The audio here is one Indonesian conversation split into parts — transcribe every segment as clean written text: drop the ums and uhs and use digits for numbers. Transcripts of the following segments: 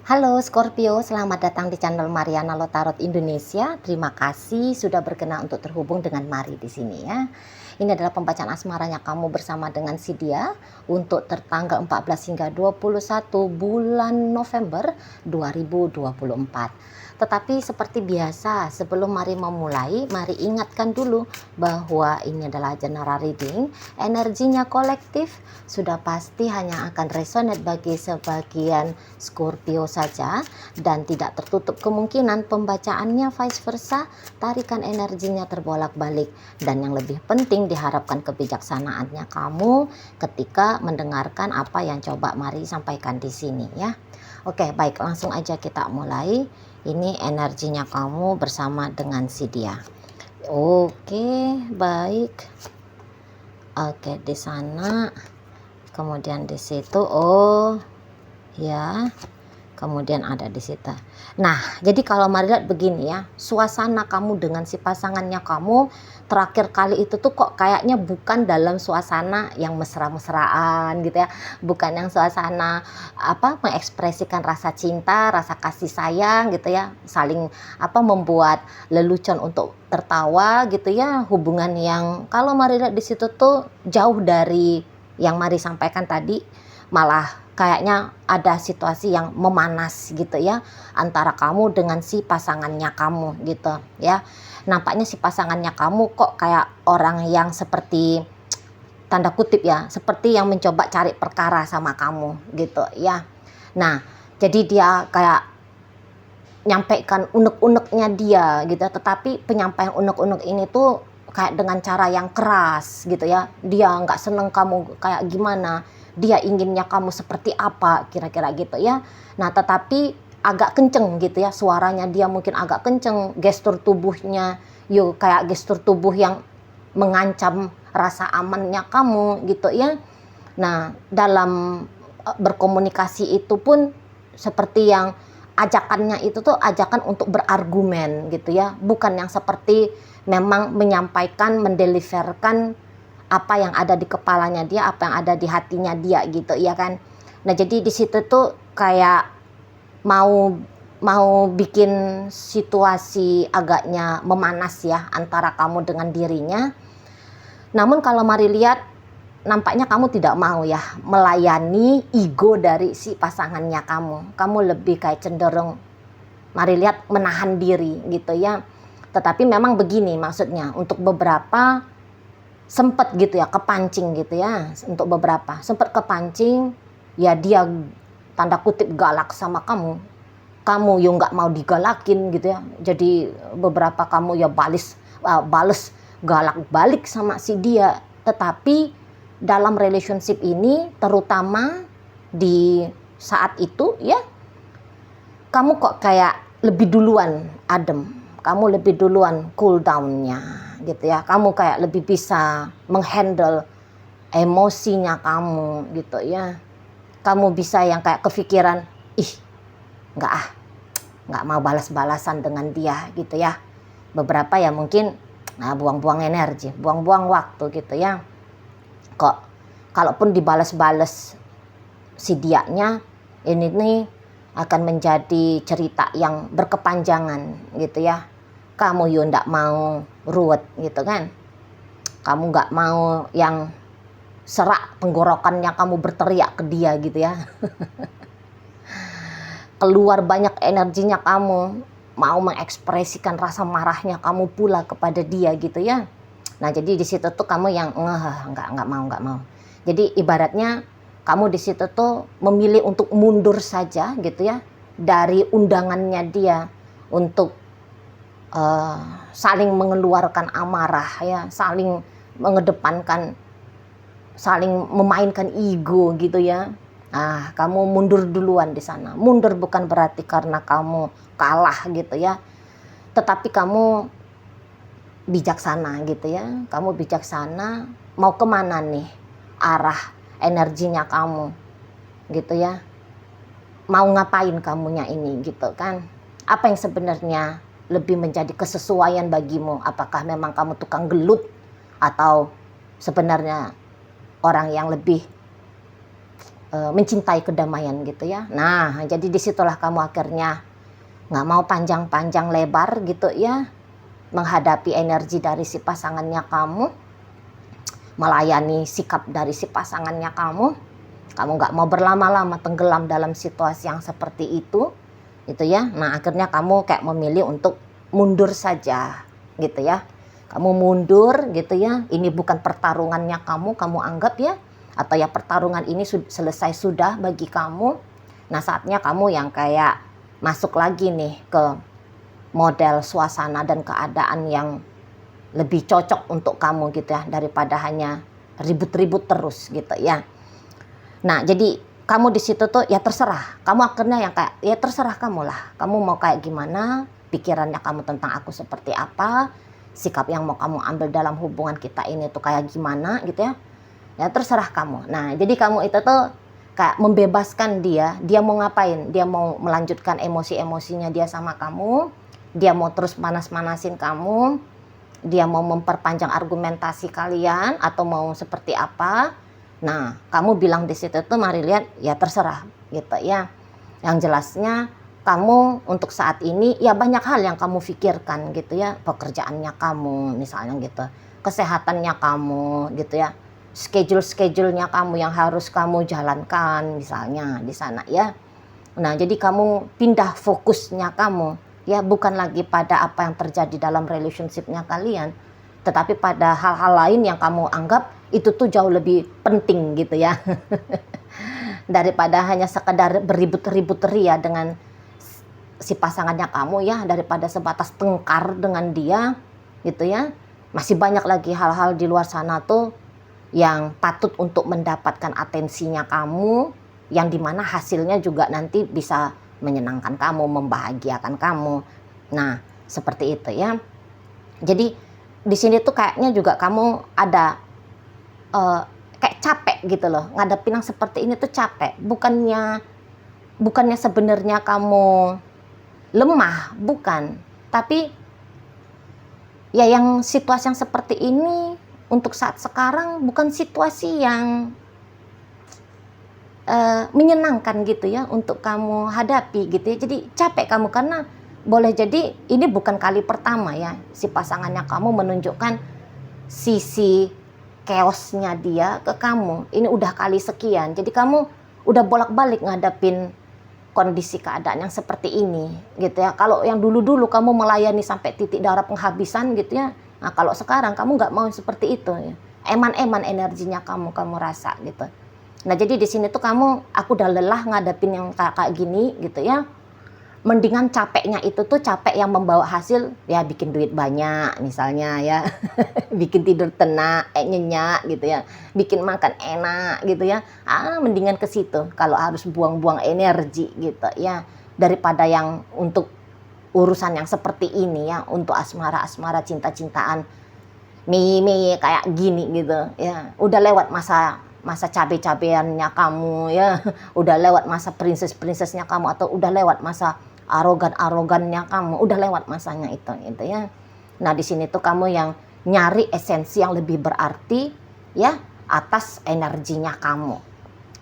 Halo Scorpio, selamat datang di channel Mariana Lotarot Indonesia. Terima kasih sudah berkenan untuk terhubung dengan Mari di sini ya. Ini adalah pembacaan asmaranya kamu bersama dengan si dia untuk tertanggal 14 hingga 21 bulan November 2024. Tetapi seperti biasa, sebelum Mari memulai, mari ingatkan dulu bahwa ini adalah general reading. Energinya kolektif, sudah pasti hanya akan resonate bagi sebagian Scorpio saja dan tidak tertutup kemungkinan pembacaannya vice versa, tarikan energinya terbolak-balik. Dan yang lebih penting, diharapkan kebijaksanaannya kamu ketika mendengarkan apa yang coba Mari sampaikan di sini ya. Oke, baik, langsung aja kita mulai. Ini energinya kamu bersama dengan si dia. Oke, baik. Oke, di sana. Kemudian di situ, oh ya. Kemudian ada di situ. Nah, jadi kalau Mari lihat begini ya, suasana kamu dengan si pasangannya kamu terakhir kali itu tuh kok kayaknya bukan dalam suasana yang mesra-mesraan gitu ya, bukan yang suasana mengekspresikan rasa cinta, rasa kasih sayang gitu ya, saling membuat lelucon untuk tertawa gitu ya, hubungan yang kalau Mari lihat di situ tuh jauh dari yang Mari sampaikan tadi, malah kayaknya ada situasi yang memanas gitu ya antara kamu dengan si pasangannya kamu gitu ya. Nampaknya si pasangannya kamu kok kayak orang yang seperti tanda kutip ya, seperti yang mencoba cari perkara sama kamu gitu ya. Nah, jadi dia kayak nyampaikan unek-uneknya dia gitu, tetapi penyampaian unek-unek ini tuh kayak dengan cara yang keras gitu ya. Dia nggak seneng kamu kayak gimana, dia inginnya kamu seperti apa kira-kira gitu ya. Nah, tetapi agak kenceng gitu ya suaranya, dia mungkin agak kenceng, gestur tubuhnya kayak gestur tubuh yang mengancam rasa amannya kamu gitu ya. Nah, dalam berkomunikasi itu pun seperti yang ajakannya itu tuh ajakan untuk berargumen gitu ya, bukan yang seperti memang menyampaikan, mendeliverkan apa yang ada di kepalanya dia, apa yang ada di hatinya dia gitu ya kan. Nah, jadi di situ tuh kayak mau bikin situasi agaknya memanas ya antara kamu dengan dirinya. Namun kalau Mari lihat, nampaknya kamu tidak mau ya melayani ego dari si pasangannya kamu. Kamu lebih kayak cenderung Mari lihat menahan diri gitu ya. Tetapi memang begini maksudnya, untuk beberapa sempet gitu ya kepancing gitu ya, untuk beberapa sempet kepancing ya, dia tanda kutip galak sama kamu ya nggak mau digalakin gitu ya, jadi beberapa kamu ya bales galak balik sama si dia. Tetapi dalam relationship ini, terutama di saat itu ya, kamu kok kayak lebih duluan adem, kamu lebih duluan cool down-nya gitu ya. Kamu kayak lebih bisa menghandle emosinya kamu gitu ya. Kamu bisa yang kayak kepikiran, nggak mau balas-balasan dengan dia gitu ya. Beberapa ya mungkin buang-buang energi, buang-buang waktu gitu ya. Kok kalaupun dibalas-balas si dianya, ini nih akan menjadi cerita yang berkepanjangan gitu ya. Kamu yo ndak mau ruwet gitu kan. Kamu nggak mau yang serak tenggorokannya kamu berteriak ke dia gitu ya. Keluar banyak energinya kamu, mau mengekspresikan rasa marahnya kamu pula kepada dia gitu ya. Nah, jadi di situ tuh kamu yang nggak mau. Jadi ibaratnya kamu di situ tuh memilih untuk mundur saja gitu ya dari undangannya dia untuk saling mengeluarkan amarah ya, saling mengedepankan, saling memainkan ego gitu ya. Nah, kamu mundur duluan di sana. Mundur bukan berarti karena kamu kalah gitu ya, tetapi kamu bijaksana gitu ya. Kamu bijaksana, mau kemana nih arah energinya kamu gitu ya. Mau ngapain kamunya ini gitu kan. Apa yang sebenarnya lebih menjadi kesesuaian bagimu? Apakah memang kamu tukang gelut, atau sebenarnya orang yang lebih mencintai kedamaian gitu ya. Nah, jadi disitulah kamu akhirnya nggak mau panjang-panjang lebar gitu ya, menghadapi energi dari si pasangannya kamu, melayani sikap dari si pasangannya kamu nggak mau berlama-lama tenggelam dalam situasi yang seperti itu ya. Nah, akhirnya kamu kayak memilih untuk mundur saja gitu ya. Kamu mundur gitu ya, ini bukan pertarungannya kamu anggap ya, atau ya pertarungan ini selesai sudah bagi kamu. Nah, saatnya kamu yang kayak masuk lagi nih ke model suasana dan keadaan yang lebih cocok untuk kamu gitu ya, daripada hanya ribut-ribut terus gitu ya. Nah, jadi kamu di situ tuh ya terserah. Kamu akhirnya yang kayak ya terserah kamu lah. Kamu mau kayak gimana, pikirannya kamu tentang aku seperti apa, sikap yang mau kamu ambil dalam hubungan kita ini tuh kayak gimana gitu ya. Ya terserah kamu. Nah, jadi kamu itu tuh kayak membebaskan dia mau ngapain, dia mau melanjutkan emosi-emosinya dia sama kamu, dia mau terus panas-panasin kamu, dia mau memperpanjang argumentasi kalian atau mau seperti apa. Nah, kamu bilang di situ tuh mari lihat ya terserah gitu ya. Yang jelasnya kamu untuk saat ini ya banyak hal yang kamu pikirkan gitu ya, pekerjaannya kamu misalnya gitu, kesehatannya kamu gitu ya, schedule-schedule-nya kamu yang harus kamu jalankan misalnya di sana ya. Nah, jadi kamu pindah fokusnya kamu ya, bukan lagi pada apa yang terjadi dalam relationship-nya kalian, tetapi pada hal-hal lain yang kamu anggap itu tuh jauh lebih penting gitu ya. Daripada hanya sekedar beribut-ribut ria dengan si pasangannya kamu ya, daripada sebatas tengkar dengan dia gitu ya. Masih banyak lagi hal-hal di luar sana tuh yang patut untuk mendapatkan atensinya kamu, yang dimana hasilnya juga nanti bisa menyenangkan kamu, membahagiakan kamu. Nah, seperti itu ya. Jadi di sini tuh kayaknya juga kamu ada kayak capek gitu loh, ngadepin yang seperti ini tuh capek. Bukannya sebenarnya kamu lemah, bukan. Tapi ya yang situasi yang seperti ini untuk saat sekarang bukan situasi yang menyenangkan gitu ya untuk kamu hadapi gitu ya. Jadi capek kamu karena boleh jadi ini bukan kali pertama ya si pasangannya kamu menunjukkan sisi chaosnya dia ke kamu. Ini udah kali sekian. Jadi kamu udah bolak-balik ngadapin kondisi keadaan yang seperti ini gitu ya. Kalau yang dulu-dulu kamu melayani sampai titik darah penghabisan gitu ya. Nah, kalau sekarang kamu nggak mau seperti itu ya. Eman-eman energinya kamu rasa gitu. Nah, jadi di sini tuh aku udah lelah ngadepin yang kayak gini gitu ya. Mendingan capeknya itu tuh capek yang membawa hasil ya, bikin duit banyak misalnya ya. Bikin tidur tenang, nyenyak gitu ya. Bikin makan enak gitu ya. Mendingan ke situ kalau harus buang-buang energi gitu ya, daripada yang untuk urusan yang seperti ini ya, untuk asmara-asmara cinta-cintaan mimi kayak gini gitu ya. Udah lewat masa cabe-cabeannya kamu ya, udah lewat masa princess-princessnya kamu, atau udah lewat masa arogan-arogannya kamu, udah lewat masanya itu gitu ya. Nah, di sini tuh kamu yang nyari esensi yang lebih berarti ya atas energinya kamu.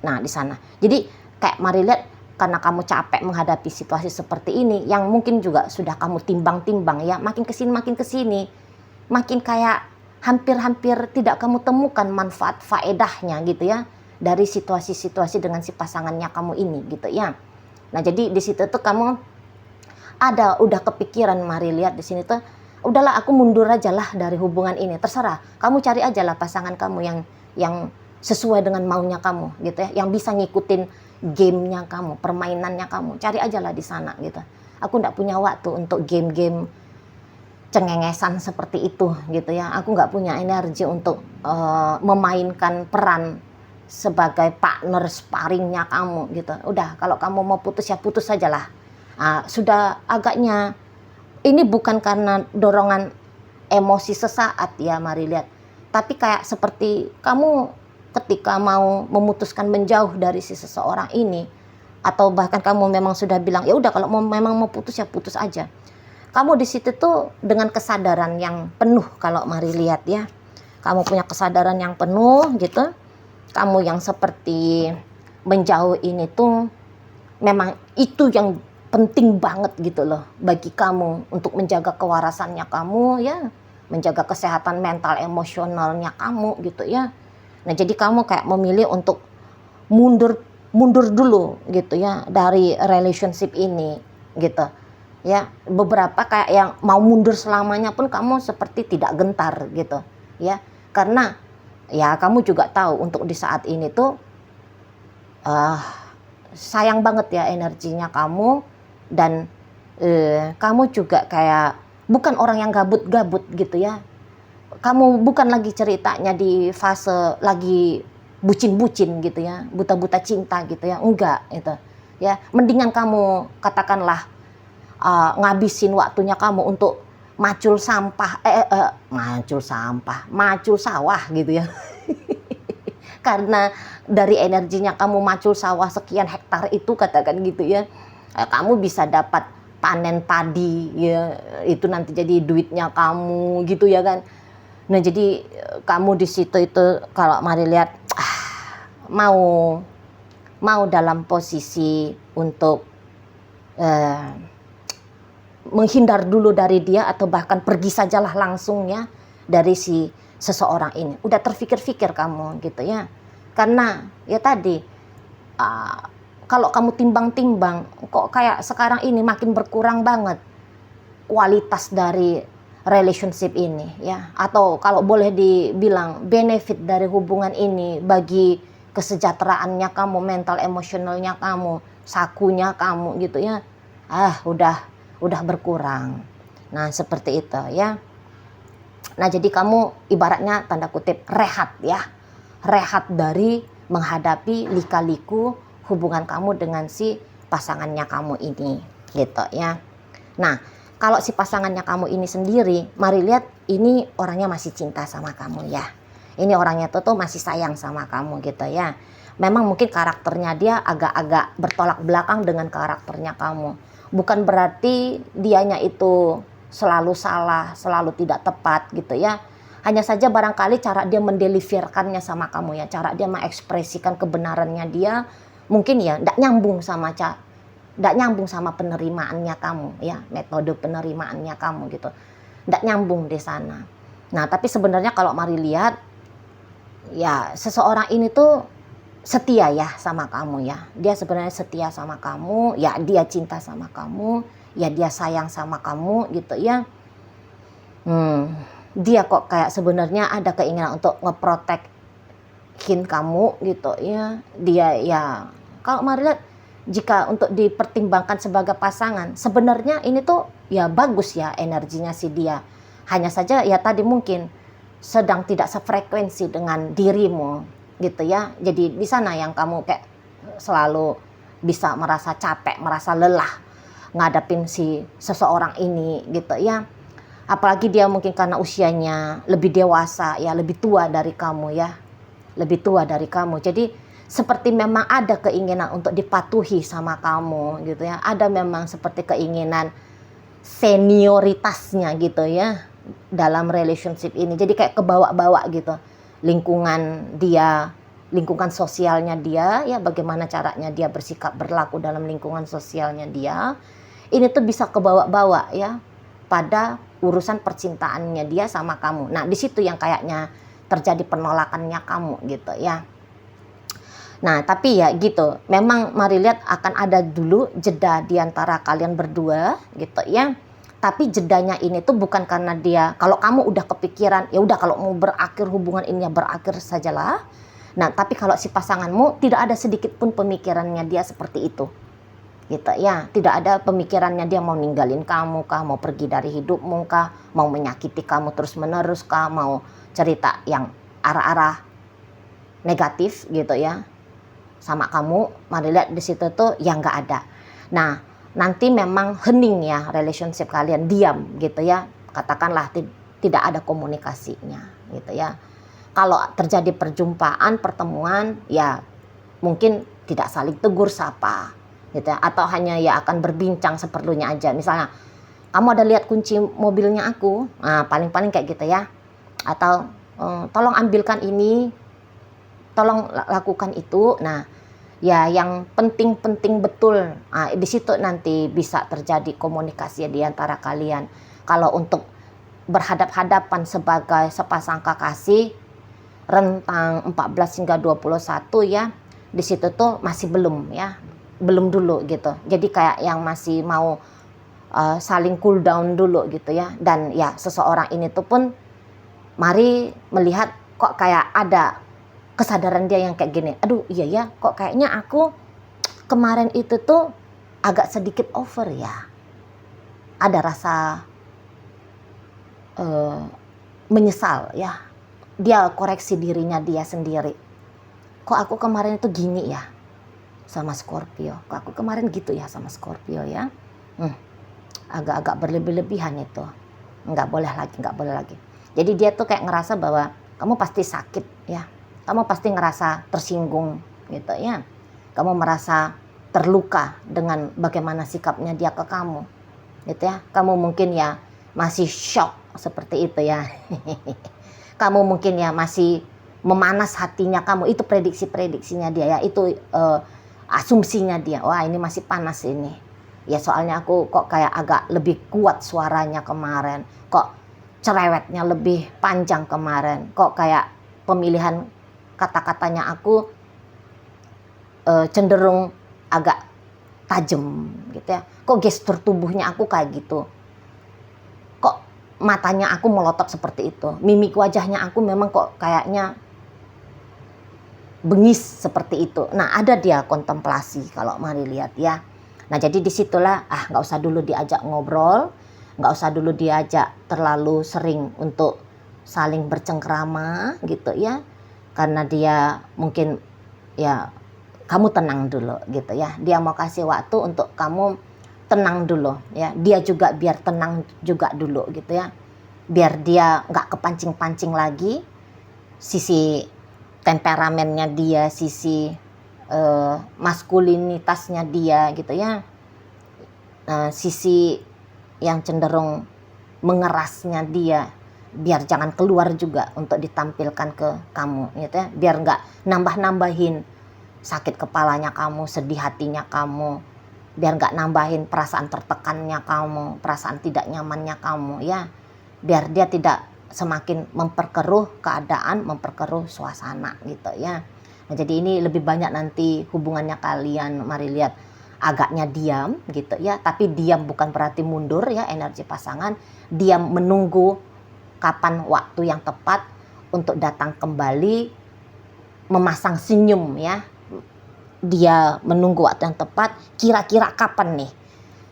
Nah, di sana. Jadi kayak mari lihat, karena kamu capek menghadapi situasi seperti ini yang mungkin juga sudah kamu timbang-timbang ya, makin kesini makin kayak hampir tidak kamu temukan manfaat faedahnya gitu ya dari situasi-situasi dengan si pasangannya kamu ini gitu ya. Nah, jadi di situ tuh kamu udah kepikiran, mari lihat di sini tuh udahlah aku mundur aja lah dari hubungan ini, terserah kamu cari aja lah pasangan kamu yang sesuai dengan maunya kamu gitu ya, yang bisa ngikutin gamenya kamu, permainannya kamu, cari aja lah di sana gitu. Aku nggak punya waktu untuk game-game cengengesan seperti itu gitu ya. Aku nggak punya energi untuk memainkan peran sebagai partner sparringnya kamu gitu. Udah, kalau kamu mau putus ya putus sajalah. Sudah agaknya ini bukan karena dorongan emosi sesaat ya, mari lihat. Tapi kayak seperti kamu ketika mau memutuskan menjauh dari si seseorang ini, atau bahkan kamu memang sudah bilang ya udah kalau memang mau putus ya putus aja. Kamu di situ tuh dengan kesadaran yang penuh, kalau mari lihat ya. Kamu punya kesadaran yang penuh gitu. Kamu yang seperti menjauh ini tuh memang itu yang penting banget gitu loh bagi kamu untuk menjaga kewarasannya kamu ya, menjaga kesehatan mental emosionalnya kamu gitu ya. Nah jadi kamu kayak memilih untuk mundur dulu gitu ya dari relationship ini gitu ya. Beberapa kayak yang mau mundur selamanya pun kamu seperti tidak gentar gitu ya, karena ya kamu juga tahu untuk di saat ini tuh sayang banget ya energinya kamu, dan kamu juga kayak bukan orang yang gabut-gabut gitu ya. Kamu bukan lagi ceritanya di fase lagi bucin-bucin gitu ya, buta-buta cinta gitu ya, enggak itu ya. Mendingan kamu katakanlah ngabisin waktunya kamu untuk macul sawah gitu ya. Karena dari energinya kamu macul sawah sekian hektar itu katakan gitu ya, kamu bisa dapat panen padi ya, itu nanti jadi duitnya kamu gitu ya kan. Nah jadi kamu di situ itu kalau mari lihat mau dalam posisi untuk menghindar dulu dari dia, atau bahkan pergi sajalah langsung ya dari si seseorang ini. Udah terfikir-fikir kamu gitu ya, karena ya tadi kalau kamu timbang-timbang kok kayak sekarang ini makin berkurang banget kualitas dari relationship ini ya, atau kalau boleh dibilang benefit dari hubungan ini bagi kesejahteraannya kamu, mental emosionalnya kamu, sakunya kamu gitu ya, udah berkurang. Nah seperti itu ya. Nah jadi kamu ibaratnya tanda kutip rehat ya, rehat dari menghadapi lika-liku hubungan kamu dengan si pasangannya kamu ini gitu ya. Nah kalau si pasangannya kamu ini sendiri, mari lihat ini orangnya masih cinta sama kamu ya. Ini orangnya tuh masih sayang sama kamu gitu ya. Memang mungkin karakternya dia agak-agak bertolak belakang dengan karakternya kamu. Bukan berarti dianya itu selalu salah, selalu tidak tepat gitu ya. Hanya saja barangkali cara dia mendeliverkannya sama kamu ya, cara dia mengekspresikan kebenarannya dia mungkin ya tidak nyambung sama penerimaannya kamu ya, metode penerimaannya kamu gitu, tidak nyambung di sana. Nah tapi sebenarnya kalau mari lihat ya, seseorang ini tuh setia ya sama kamu ya, dia sebenarnya setia sama kamu ya, dia cinta sama kamu ya, dia sayang sama kamu gitu ya. Dia kok kayak sebenarnya ada keinginan untuk ngeprotekin kamu gitu ya. Dia ya kalau mari lihat, jika untuk dipertimbangkan sebagai pasangan, sebenarnya ini tuh ya bagus ya energinya si dia. Hanya saja ya tadi mungkin sedang tidak sefrekuensi dengan dirimu gitu ya. Jadi di sana yang kamu kayak selalu bisa merasa capek, merasa lelah ngadapin si seseorang ini gitu ya. Apalagi dia mungkin karena usianya lebih dewasa ya, lebih tua dari kamu ya, lebih tua dari kamu. Jadi seperti memang ada keinginan untuk dipatuhi sama kamu gitu ya. Ada memang seperti keinginan senioritasnya gitu ya dalam relationship ini. Jadi kayak kebawa-bawa gitu. Lingkungan dia, lingkungan sosialnya dia ya, bagaimana caranya dia bersikap berlaku dalam lingkungan sosialnya dia. Ini tuh bisa kebawa-bawa ya pada urusan percintaannya dia sama kamu. Nah di situ yang kayaknya terjadi penolakannya kamu gitu ya. Nah tapi ya gitu, memang mari lihat akan ada dulu jeda di antara kalian berdua gitu ya. Tapi jedanya ini tuh bukan karena dia, kalau kamu udah kepikiran ya udah kalau mau berakhir hubungan ini ya berakhir sajalah. Nah tapi kalau si pasanganmu tidak ada sedikit pun pemikirannya dia seperti itu gitu ya, tidak ada pemikirannya dia mau ninggalin kamu kah, mau pergi dari hidupmu kah, mau menyakiti kamu terus menerus kah, mau cerita yang arah-arah negatif gitu ya sama kamu. Mari lihat di situ tuh yang nggak ada. Nah nanti memang hening ya relationship kalian, diam gitu ya, katakanlah tidak ada komunikasinya gitu ya. Kalau terjadi perjumpaan, pertemuan ya mungkin tidak saling tegur sapa gitu ya, atau hanya ya akan berbincang seperlunya aja. Misalnya kamu ada lihat kunci mobilnya aku, nah paling-paling kayak gitu ya, atau tolong ambilkan ini, tolong lakukan itu. Nah ya yang penting-penting betul. Di situ nanti bisa terjadi komunikasi di antara kalian. Kalau untuk berhadap-hadapan sebagai sepasang kekasih rentang 14 hingga 21 ya, di situ tuh masih belum ya, belum dulu gitu. Jadi kayak yang masih mau saling cool down dulu gitu ya. Dan ya seseorang ini tuh pun mari melihat kok kayak ada kesadaran dia yang kayak gini. Aduh iya ya, kok kayaknya aku kemarin itu tuh agak sedikit over ya. Ada rasa menyesal ya. Dia koreksi dirinya dia sendiri. Kok aku kemarin itu gini ya sama Scorpio. Kok aku kemarin gitu ya sama Scorpio ya. Agak-agak berlebih-lebihan itu. Nggak boleh lagi. Jadi dia tuh kayak ngerasa bahwa kamu pasti sakit ya. Kamu pasti ngerasa tersinggung gitu ya. Kamu merasa terluka dengan bagaimana sikapnya dia ke kamu gitu ya. Kamu mungkin ya masih shock seperti itu ya. Kamu mungkin ya masih memanas hatinya kamu. Itu prediksi-prediksinya dia ya. Itu asumsinya dia. Wah ini masih panas ini. Ya soalnya aku kok kayak agak lebih kuat suaranya kemarin. Kok cerewetnya lebih panjang kemarin. Kok kayak pemilihan kata-katanya aku cenderung agak tajam gitu ya. Kok gestur tubuhnya aku kayak gitu. Kok matanya aku melotot seperti itu. Mimik wajahnya aku memang kok kayaknya bengis seperti itu. Nah ada dia kontemplasi kalau mari lihat ya. Nah jadi disitulah nggak usah dulu diajak ngobrol, nggak usah dulu diajak terlalu sering untuk saling bercengkrama gitu ya, karena dia mungkin ya kamu tenang dulu gitu ya. Dia mau kasih waktu untuk kamu tenang dulu ya. Dia juga biar tenang juga dulu gitu ya, biar dia nggak kepancing-pancing lagi sisi temperamennya dia, sisi maskulinitasnya dia gitu ya, sisi yang cenderung mengerasnya dia, biar jangan keluar juga untuk ditampilkan ke kamu gitu ya, biar nggak nambah-nambahin sakit kepalanya kamu, sedih hatinya kamu, biar nggak nambahin perasaan tertekannya kamu, perasaan tidak nyamannya kamu ya, biar dia tidak semakin memperkeruh keadaan, memperkeruh suasana gitu ya. Nah, jadi ini lebih banyak nanti hubungannya kalian, mari lihat agaknya diam gitu ya. Tapi diam bukan berarti mundur ya, energi pasangan. Diam menunggu kapan waktu yang tepat untuk datang kembali, memasang senyum ya. Dia menunggu waktu yang tepat, kira-kira kapan nih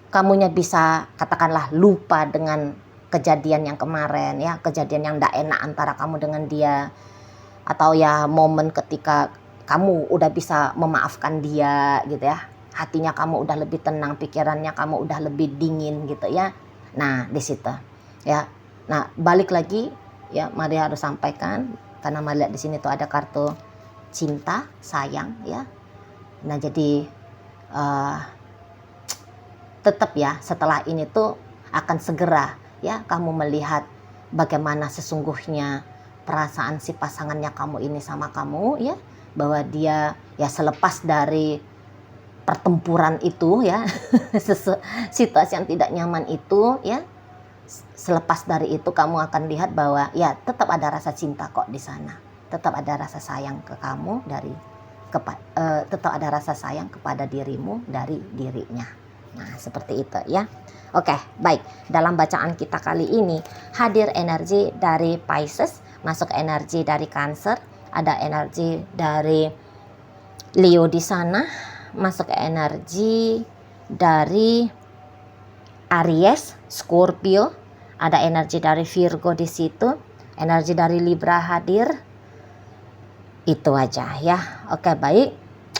kamunya bisa katakanlah lupa dengan kejadian yang kemarin ya, kejadian yang tidak enak antara kamu dengan dia. Atau ya momen ketika kamu udah bisa memaafkan dia gitu ya, hatinya kamu udah lebih tenang, pikirannya kamu udah lebih dingin gitu ya. Nah di situ ya. Nah balik lagi ya, mari harus sampaikan karena mari lihat di sini tuh ada kartu cinta sayang ya. Nah jadi tetap ya setelah ini tuh akan segera ya kamu melihat bagaimana sesungguhnya perasaan si pasangannya kamu ini sama kamu ya, bahwa dia ya selepas dari pertempuran itu ya situasi yang tidak nyaman itu ya, selepas dari itu kamu akan lihat bahwa ya tetap ada rasa cinta kok di sana, tetap ada rasa sayang ke kamu tetap ada rasa sayang kepada dirimu dari dirinya. Nah seperti itu ya. Oke baik, dalam bacaan kita kali ini hadir energi dari Pisces, masuk energi dari Cancer, ada energi dari Leo di sana, masuk energi dari Aries, Scorpio, ada energi dari Virgo di situ, energi dari Libra hadir. Itu aja ya. Oke baik,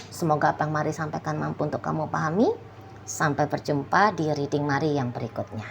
semoga apa yang Mari sampaikan mampu untuk kamu pahami. Sampai berjumpa di reading Mari yang berikutnya.